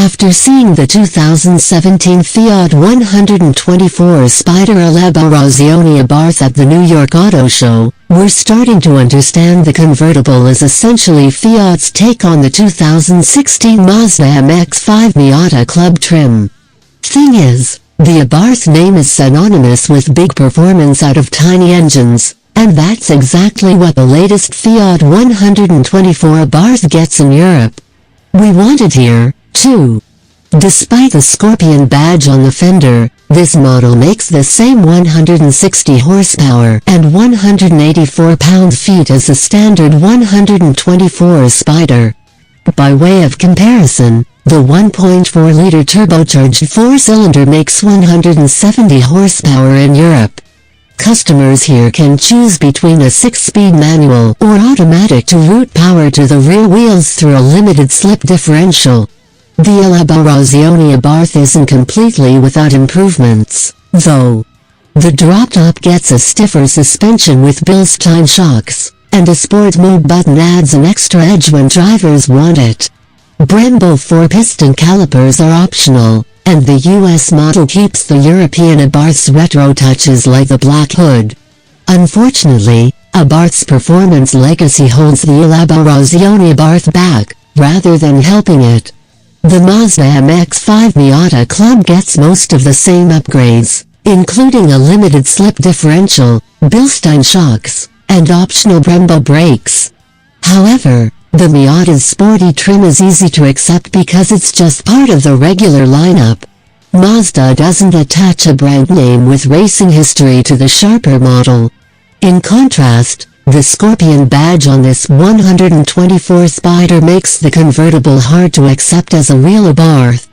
After seeing the 2017 Fiat 124 Spider Elaborazione Abarth at the New York Auto Show, we're starting to understand the convertible is essentially Fiat's take on the 2016 Mazda MX-5 Miata Club trim. Thing is, the Abarth name is synonymous with big performance out of tiny engines, and that's exactly what the latest Fiat 124 Abarth gets in Europe. We want it here, too. Despite the Scorpion badge on the fender, this model makes the same 160 horsepower and 184 pound-feet as the standard 124 Spyder. By way of comparison, the 1.4-liter turbocharged four-cylinder makes 170 horsepower in Europe. Customers here can choose between a 6-speed manual or automatic to route power to the rear wheels through a limited slip differential. The Elaborazione Abarth isn't completely without improvements, though. The drop-top gets a stiffer suspension with Bilstein shocks, and a sport mode button adds an extra edge when drivers want it. Brembo 4-piston calipers are optional, and the US model keeps the European Abarth's retro touches like the black hood. Unfortunately, Abarth's performance legacy holds the Elaborazione Abarth back, rather than helping it. The Mazda MX-5 Miata Club gets most of the same upgrades, including a limited slip differential, Bilstein shocks, and optional Brembo brakes. However, the Miata's sporty trim is easy to accept because it's just part of the regular lineup. Mazda doesn't attach a brand name with racing history to the sharper model. In contrast, the Scorpion badge on this 124 Spyder makes the convertible hard to accept as a real Abarth.